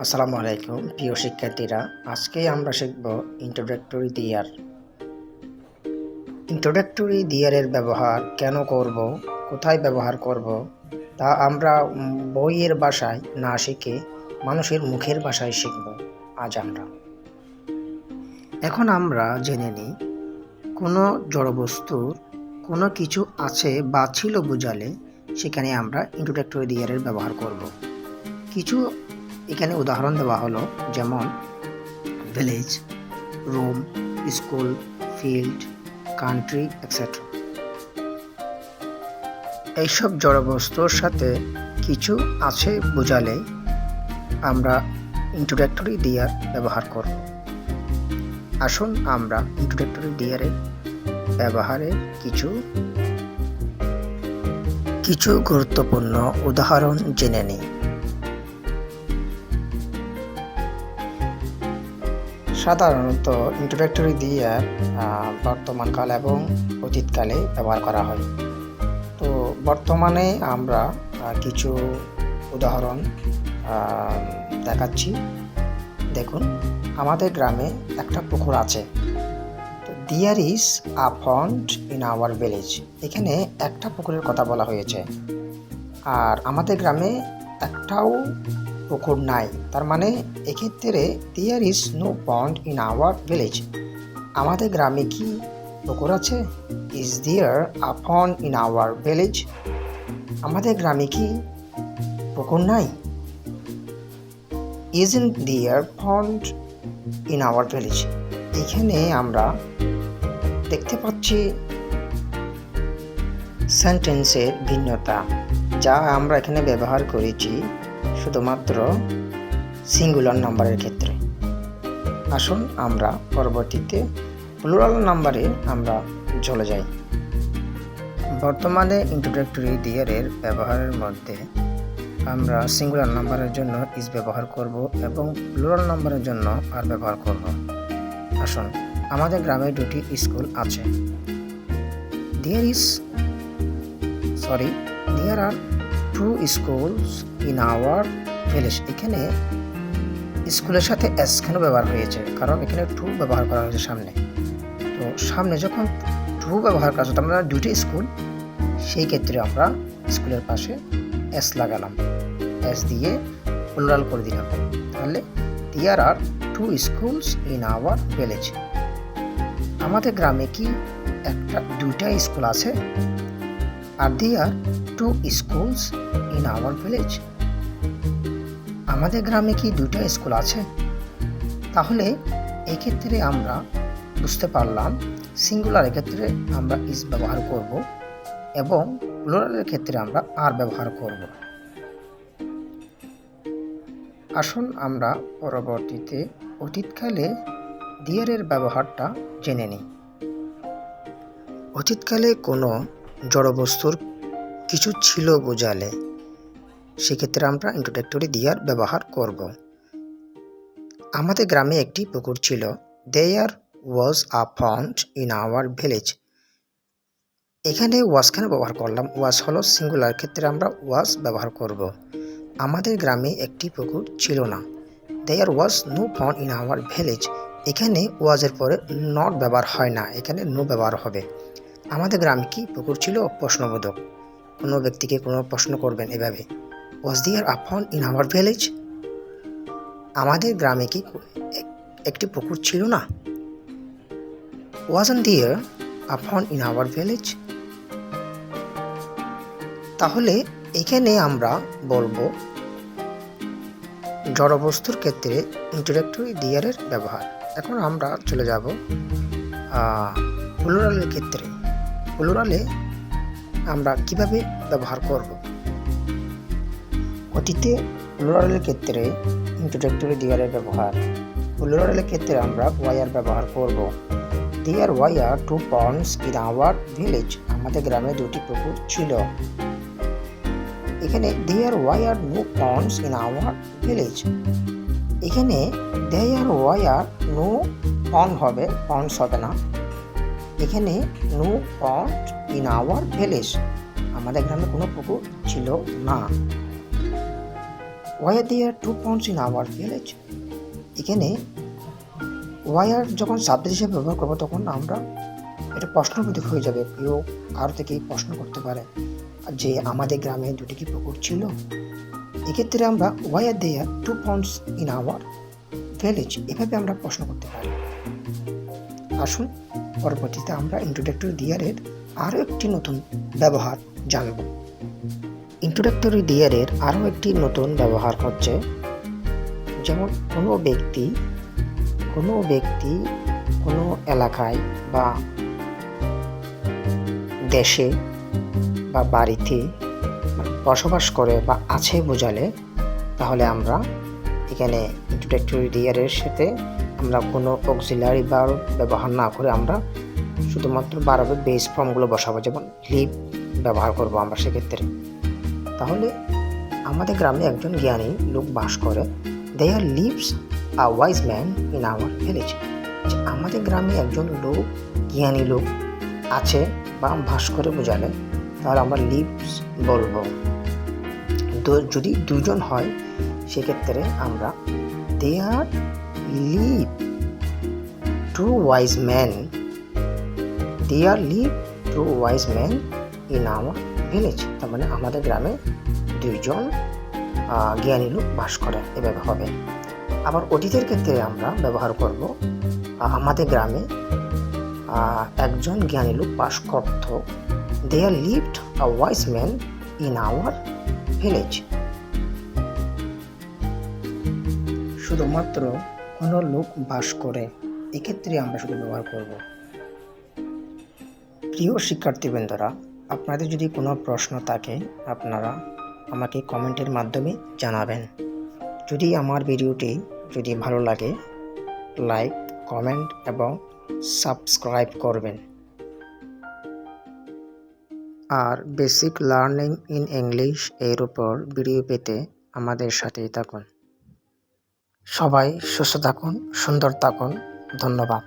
আসসালামু আলাইকুম প্রিয় শিক্ষার্থীরা, আজকে আমরা শিখব ইন্ট্রোডাক্টরি দিয়ার। ইন্ট্রোডাক্টরি দিয়ারের ব্যবহার কেন করব, কোথায় ব্যবহার করব তা আমরা বইয়ের ভাষায় না শিখে মানুষের মুখের ভাষায় শিখব আজ আমরা। এখন আমরা জেনে নিই কোনো জড়বস্তুর কোনো কিছু আছে বা ছিল বোঝালে সেখানে আমরা ইন্ট্রোডাক্টরি দিয়ারের ব্যবহার করব। কিছু এখানে উদাহরণ দেওয়া হলো, যেমন village, room, school, field, country etcetera. এইসব জড়বস্তুর সাথে কিছু আছে বোঝালে আমরা ইন্ট্রোডাক্টরি দিয়ার ব্যবহার করব। আসুন আমরা ইন্ট্রোডাক্টরি দিয়ারের ব্যবহারের কিছু গুরুত্বপূর্ণ উদাহরণ জেনে নিই। সাধারণত ইন্ট্রোডাক্টরি দিয়ার বর্তমানকাল এবং অতীতকালে ব্যবহার করা হয়। তো বর্তমানে আমরা কিছু উদাহরণ দেখাচ্ছি। দেখুন, আমাদের গ্রামে একটা পুকুর আছে। তো there is a pond in our village. এখানে একটা পুকুরের কথা বলা হয়েছে, আর আমাদের গ্রামে একটাও পুকুর নাই। তার মানে এক্ষেত্রে there is no pond in our village. আমাদের গ্রামে কি পুকুর আছে? Is there a pond in our village? আমাদের গ্রামে কি পুকুর নাই? Isn't there pond in our village? এখানে আমরা দেখতে পাচ্ছি সেন্টেন্সের ভিন্নতা, যা আমরা এখানে ব্যবহার করেছি শুধুমাত্র সিঙ্গুলার নাম্বারের ক্ষেত্রে। আসুন আমরা পরবর্তীতে প্লুরাল নাম্বারে আমরা চলে যাই। বর্তমানে ইন্ট্রোডাক্টরি দিয়ারের ব্যবহারের মধ্যে আমরা সিঙ্গুলার নাম্বারের জন্য ইজ ব্যবহার করব এবং প্লুরাল নাম্বারের জন্য আর ব্যবহার করব। আসুন, আমাদের গ্রামে দুটি স্কুল আছে। There are two schools in our village. এখানে স্কুলের সাথে এস কেন ব্যবহার হয়েছে? কারণ এখানে টু ব্যবহার করা হয়েছে সামনে। তো সামনে যখন টু ব্যবহার করা হচ্ছে, আমরা দুটি স্কুল, সেই ক্ষেত্রে আমরা স্কুলের পাশে এস লাগালাম, এস দিয়ে প্লুরাল করে দিলাম। তাহলে there are two schools in our village. আমাদের গ্রামে কি দুইটা স্কুল আছে? Are there two schools in our village. আমাদের গ্রামে কি দুইটা স্কুল আছে? তাহলে এক্ষেত্রে আমরা বুঝতে পারলাম সিঙ্গুলারের ক্ষেত্রে আমরা ইজ ব্যবহার করব এবং প্লুরালের ক্ষেত্রে আমরা আর ব্যবহার করব। আসুন আমরা পরবর্তীতে অতীতকালে দেয়ারের ব্যবহারটা জেনে নিই। অতীতকালে কোনো জড়বস্তুর কিছু ছিল বোঝালে সেক্ষেত্রে আমরা ইন্ট্রোডাক্টরি দিয়ার ব্যবহার করব। আমাদের গ্রামে একটি পুকুর ছিল। দেয়ার ওয়াজ আ পন্ড ইন আওয়ার ভিলেজ। এখানে ওয়াজ কেন ব্যবহার করলাম? ওয়াজ হলো সিঙ্গুলার, ক্ষেত্রে আমরা ওয়াজ ব্যবহার করব। আমাদের গ্রামে একটি পুকুর ছিল না। There was no pond in our village. এখানে ওয়াজের পরে নট ব্যবহার হয় না, এখানে নো ব্যবহার হবে। আমাদের গ্রামে কি পুকুর ছিল? প্রশ্নবোধক। কোনো ব্যক্তিকে কোনো প্রশ্ন করবেন এভাবে, was there a pond in our village? আমাদের গ্রামে কি একটি পুকুর ছিল না? Wasn't there a pond in our village? তাহলে এখানে আমরা বলবো জড়বস্তুর ক্ষেত্রে ইন্ট্রোডাক্টরি দিয়ারের ব্যবহার। এখন আমরা চলে যাব প্লুরালের ক্ষেত্রে। প্লুরালে আমরা কিভাবে ব্যবহার করব? অতীতে প্লুরালের ক্ষেত্রে ইন্ট্রোডাক্টরি দিয়ারের ব্যবহার। প্লুরালের ক্ষেত্রে আমরা ওয়ার ব্যবহার করব। There were two ponds in our village. আমাদের গ্রামে দুটি পুকুর ছিল। এখানে there were no ponds in our village. এখানে দেয়ার ওয়ার নো পন্ড হবে, পন্ডস হবে না। এখানে no pond in our village. আমাদের গ্রামে কোনো পুকুর ছিল না। why are there 2 ponds in our village? এখানে why are যখন সাবজেক্ট হিসেবে ব্যবহার করবো তখন আমরা এটা প্রশ্নবোধক হয়ে যাবে। কেউ কারো থেকে প্রশ্ন করতে পারে যে আমাদের গ্রামে 2টি কি পুকুর ছিল। এক্ষেত্রে আমরা why are there 2 ponds in our village এভাবে আমরা প্রশ্ন করতে পারি। আসুন পরবর্তীতে আমরা ইন্ট্রোডাক্টরি দেয়ারের আরও একটি নতুন ব্যবহার জানব। ইন্ট্রোডাক্টরি দেয়ারের আরও একটি নতুন ব্যবহার হচ্ছে, যেমন কোনো ব্যক্তি কোনো এলাকায় বা দেশে বা বাড়িতে বসবাস করে বা আছে বোঝালে, তাহলে আমরা এখানে ইন্ট্রোডাক্টরি দেয়ারের সাথে আমরা কোনো অক্সিলারি ভার্ব ব্যবহার না করে আমরা শুধুমাত্র ভার্বের বেস ফর্মগুলো বসাবো, যেমন লিভ ব্যবহার করব আমরা সেক্ষেত্রে। তাহলে আমাদের গ্রামে একজন জ্ঞানী লোক বাস করে। There lives a wise man in our village. আমাদের গ্রামে একজন জ্ঞানী লোক আছে বা বাস করে বোঝালে তাহলে আমরা লিভস বলবো। যদি দুজন হয় সেক্ষেত্রে আমরা there live two wise man in our village. তার মানে আমাদের গ্রামে 2জন জ্ঞানী লোক বাস করে, এভাবে হবে। আবার অতীতের ক্ষেত্রে আমরা ব্যবহার করব আমাদের গ্রামে একজন জ্ঞানী লোক বাস করত। There lived a wise man in our village. শুধুমাত্র কোনো লোক বাস করে, এক্ষেত্রে আমরা শুধু ব্যবহার করব। প্রিয় শিক্ষার্থীবৃন্দরা, আপনাদের যদি কোনো প্রশ্ন থাকে আপনারা আমাকে কমেন্টের মাধ্যমে জানাবেন। যদি আমার ভিডিওটি ভালো লাগে লাইক, কমেন্ট এবং সাবস্ক্রাইব করবেন। আর বেসিক লার্নিং ইন ইংলিশ এর উপর ভিডিও পেতে আমাদের সাথেই থাকুন। সবাই সুস্থ থাকুন, সুন্দর থাকুন। ধন্যবাদ।